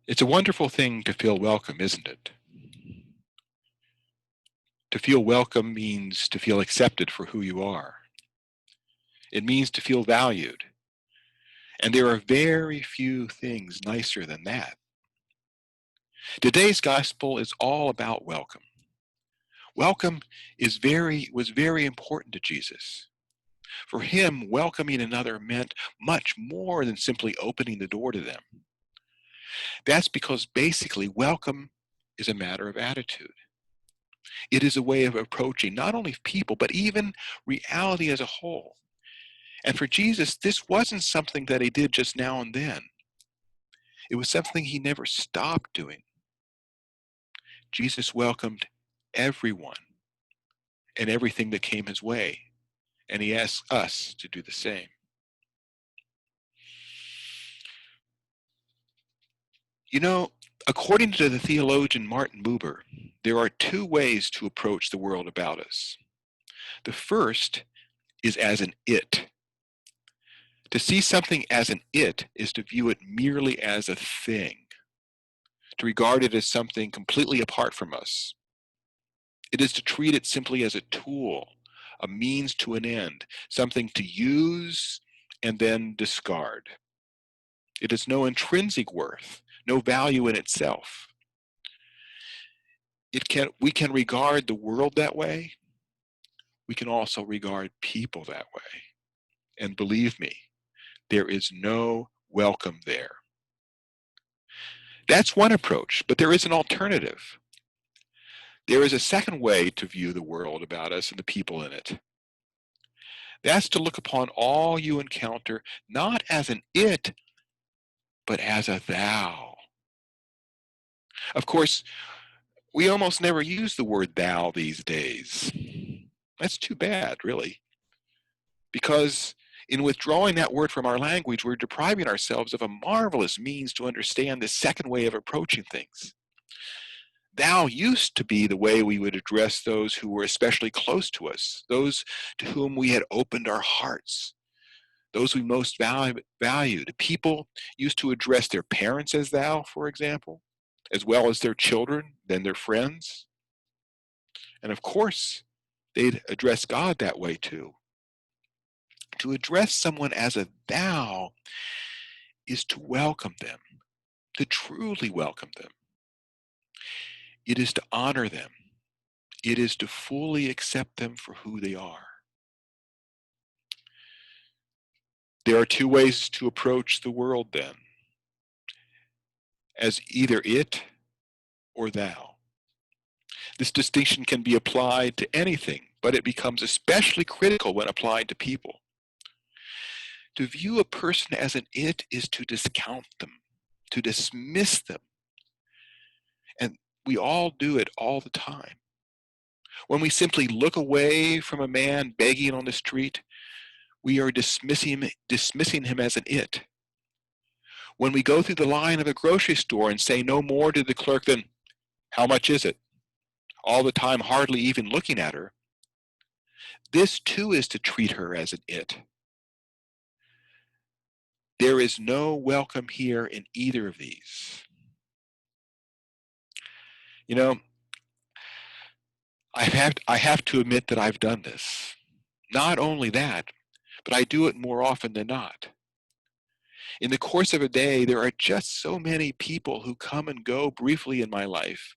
It's a wonderful thing to feel welcome, isn't it? To feel welcome means to feel accepted for who you are. It means to feel valued. And there are very few things nicer than that. Today's gospel is all about welcome. Welcome was very important to Jesus. For him, welcoming another meant much more than simply opening the door to them. That's because basically welcome is a matter of attitude. It is a way of approaching not only people, but even reality as a whole. And for Jesus, this wasn't something that he did just now and then. It was something he never stopped doing. Jesus welcomed everyone and everything that came his way, and he asks us to do the same. You know, according to the theologian Martin Buber, there are two ways to approach the world about us. The first is as an it. To see something as an it is to view it merely as a thing, to regard it as something completely apart from us. It is to treat it simply as a tool, a means to an end, something to use and then discard. It has no intrinsic worth, no value in itself. We can regard the world that way. We can also regard people that way. And believe me, there is no welcome there. That's one approach, but there is an alternative. There is a second way to view the world about us and the people in it. That's to look upon all you encounter not as an it, but as a thou. Of course, we almost never use the word thou these days. That's too bad, really, because in withdrawing that word from our language, we're depriving ourselves of a marvelous means to understand this second way of approaching things. Thou used to be the way we would address those who were especially close to us, those to whom we had opened our hearts, those we most valued. People used to address their parents as thou, for example, as well as their children, then their friends. And of course, they'd address God that way too. To address someone as a thou is to welcome them, to truly welcome them. It is to honor them. It is to fully accept them for who they are. There are two ways to approach the world then, as either it or thou. This distinction can be applied to anything, but it becomes especially critical when applied to people. To view a person as an it is to discount them, to dismiss them. And we all do it all the time. When we simply look away from a man begging on the street, we are dismissing him as an it. When we go through the line of a grocery store and say no more to the clerk than, "How much is it?" all the time hardly even looking at her, this too is to treat her as an it. There is no welcome here in either of these. You know, I have to admit that I've done this. Not only that, but I do it more often than not. In the course of a day, there are just so many people who come and go briefly in my life,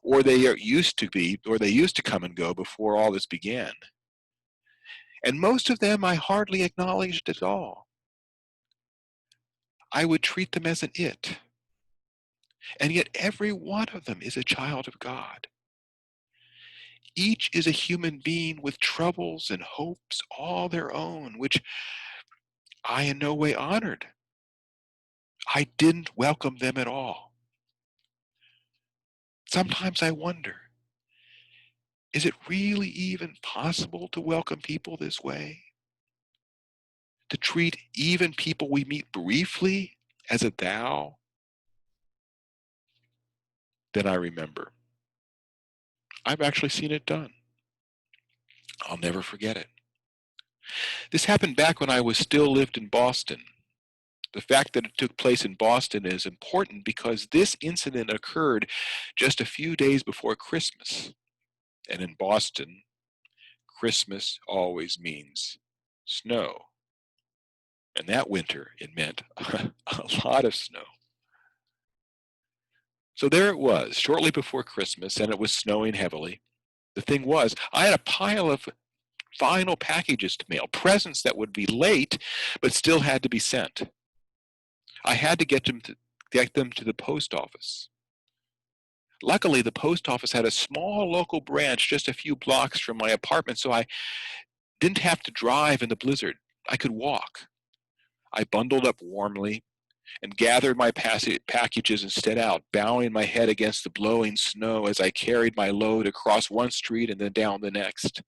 or they used to come and go before all this began. And most of them I hardly acknowledged at all. I would treat them as an it. And yet every one of them is a child of God. Each is a human being with troubles and hopes all their own, which I in no way honored. I didn't welcome them at all. Sometimes I wonder, is it really even possible to welcome people this way? To treat even people we meet briefly as a thou? Then I remember, I've actually seen it done. I'll never forget it. This happened back when I was still lived in Boston. The fact that it took place in Boston is important because this incident occurred just a few days before Christmas. And in Boston, Christmas always means snow. And that winter, it meant a lot of snow. So there it was, shortly before Christmas, and it was snowing heavily. The thing was, I had a pile of final packages to mail, presents that would be late, but still had to be sent. I had to get them to the post office. Luckily, the post office had a small local branch just a few blocks from my apartment, so I didn't have to drive in the blizzard. I could walk. I bundled up warmly and gathered my packages and set out, bowing my head against the blowing snow as I carried my load across one street and then down the next.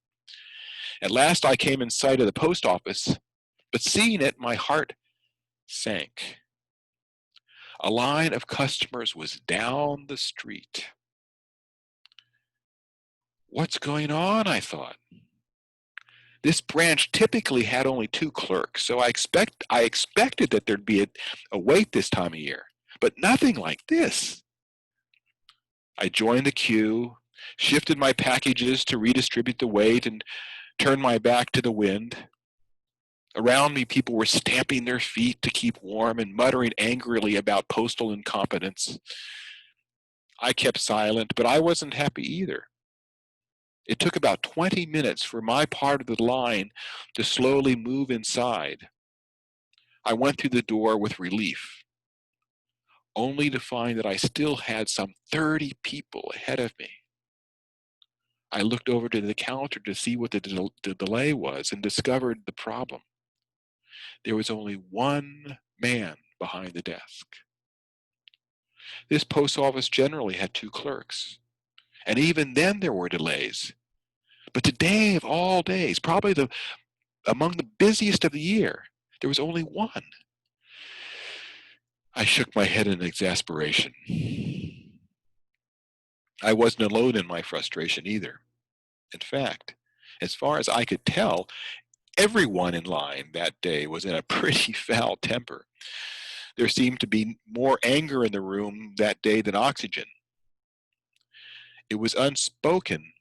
At last I came in sight of the post office, but seeing it, my heart sank. A line of customers was down the street. What's going on, I thought. This branch typically had only 2 clerks, so I expected that there'd be a wait this time of year, but nothing like this. I joined the queue, shifted my packages to redistribute the weight, and turned my back to the wind. Around me, people were stamping their feet to keep warm and muttering angrily about postal incompetence. I kept silent, but I wasn't happy either. It took about 20 minutes for my part of the line to slowly move inside. I went through the door with relief, only to find that I still had some 30 people ahead of me. I looked over to the counter to see what the delay was and discovered the problem. There was only one man behind the desk. This post office generally had 2 clerks, and even then there were delays. But today of all days, probably among the busiest of the year, there was only one. I shook my head in exasperation. I wasn't alone in my frustration either. In fact, as far as I could tell, everyone in line that day was in a pretty foul temper. There seemed to be more anger in the room that day than oxygen. It was unspoken,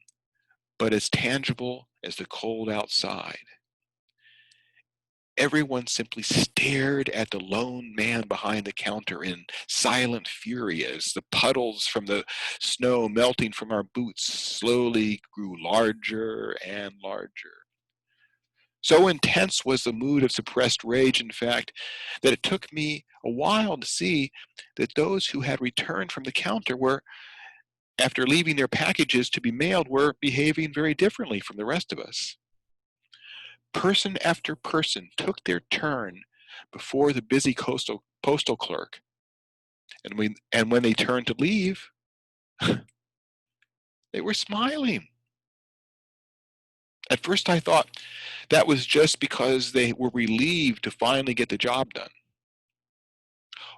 but as tangible as the cold outside. Everyone simply stared at the lone man behind the counter in silent fury as the puddles from the snow melting from our boots slowly grew larger and larger. So intense was the mood of suppressed rage, in fact, that it took me a while to see that those who had returned from the counter were, after leaving their packages to be mailed, were behaving very differently from the rest of us. Person after person took their turn before the busy postal clerk. And when they turned to leave, they were smiling. At first I thought that was just because they were relieved to finally get the job done.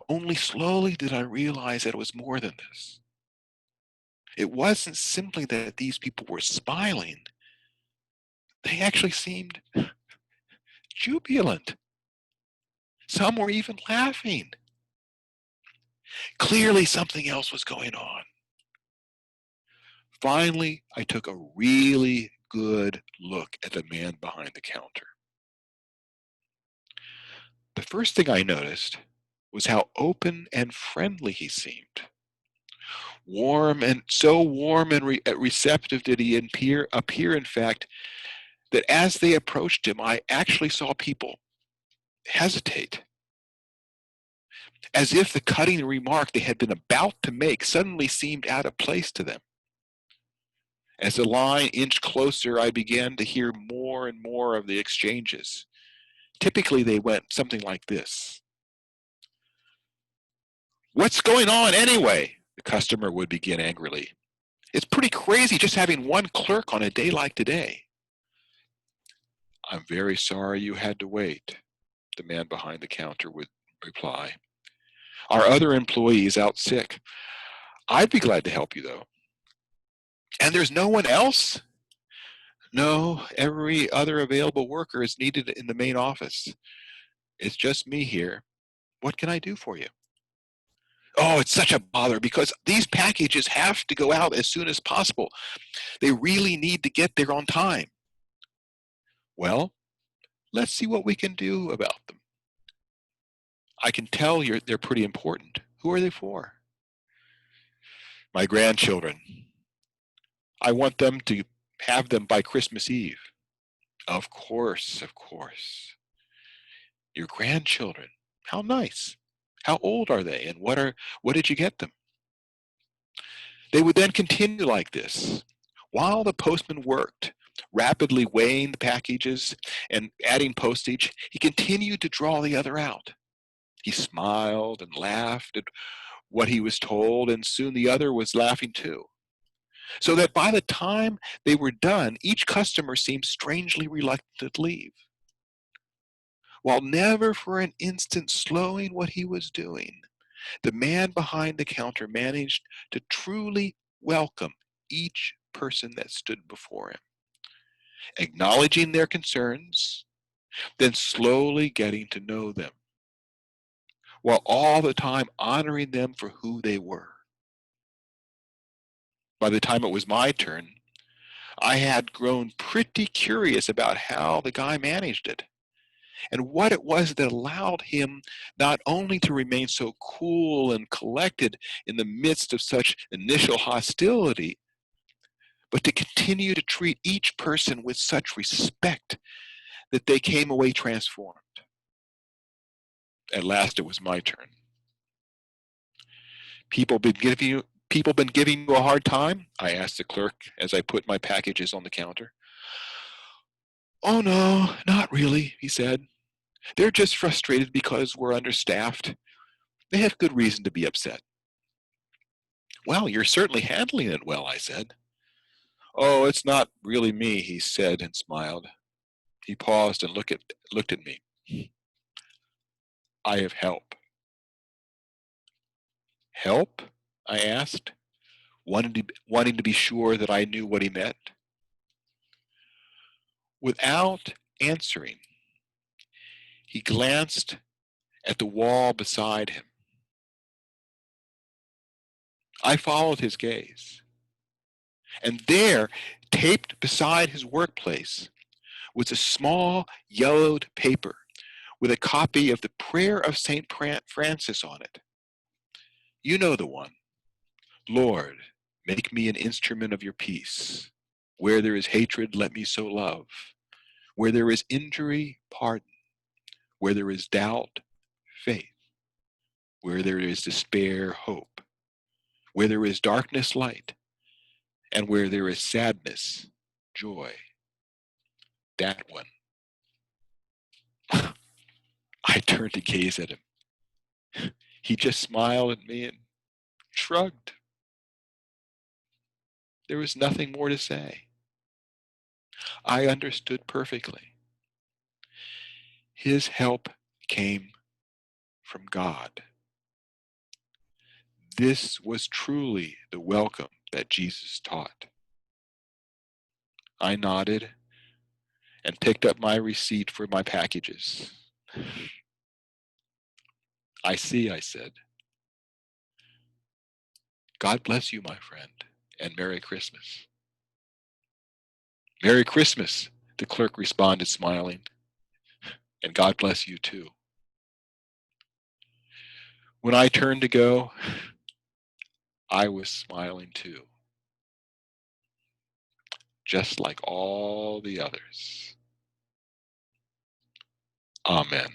Only slowly did I realize that it was more than this. It wasn't simply that these people were smiling. They actually seemed jubilant. Some were even laughing. Clearly something else was going on. Finally, I took a really good look at the man behind the counter. The first thing I noticed was how open and friendly he seemed. Warm and receptive did he appear, in fact, that as they approached him, I actually saw people hesitate, as if the cutting remark they had been about to make suddenly seemed out of place to them. As the line inched closer, I began to hear more and more of the exchanges. Typically, they went something like this. "What's going on anyway?" the customer would begin angrily. "It's pretty crazy just having one clerk on a day like today." "I'm very sorry you had to wait," the man behind the counter would reply. "Our other employee is out sick. I'd be glad to help you, though." "And there's no one else?" "No, every other available worker is needed in the main office. It's just me here." What can I do for you? Oh, it's such a bother because these packages have to go out as soon as possible. They really need to get there on time. Well, let's see what we can do about them. I can tell they're pretty important. Who are they for? My grandchildren. I want them to have them by Christmas Eve. Of course, of course. Your grandchildren. How nice. How old are they and what did you get them? They would then continue like this. While the postman worked, rapidly weighing the packages and adding postage, he continued to draw the other out. He smiled and laughed at what he was told, and soon the other was laughing too. So that by the time they were done, each customer seemed strangely reluctant to leave, while never for an instant slowing what he was doing. The man behind the counter managed to truly welcome each person that stood before him, acknowledging their concerns, then slowly getting to know them, while all the time honoring them for who they were. By the time it was my turn, I had grown pretty curious about how the guy managed it and what it was that allowed him not only to remain so cool and collected in the midst of such initial hostility, but to continue to treat each person with such respect that they came away transformed. At last it was my turn. People been giving you a hard time? I asked the clerk as I put my packages on the counter. Oh no, not really, he said. They're just frustrated because we're understaffed. They have good reason to be upset. Well, you're certainly handling it well, I said. Oh, it's not really me, he said and smiled. He paused and looked at me. I have help. Help? I asked, wanting to be sure that I knew what he meant. Without answering, he glanced at the wall beside him. I followed his gaze. And there, taped beside his workplace, was a small yellowed paper with a copy of the Prayer of St. Francis on it. You know the one. Lord, make me an instrument of your peace. Where there is hatred, let me sow love. Where there is injury, pardon. Where there is doubt, faith. Where there is despair, hope. Where there is darkness, light. And where there is sadness, joy. That one. I turned to gaze at him. He just smiled at me and shrugged. There was nothing more to say. I understood perfectly. His help came from God. This was truly the welcome that Jesus taught. I nodded and picked up my receipt for my packages. I see, I said. God bless you, my friend, and Merry Christmas. Merry Christmas, the clerk responded, smiling, and God bless you too. When I turned to go, I was smiling too, just like all the others. Amen.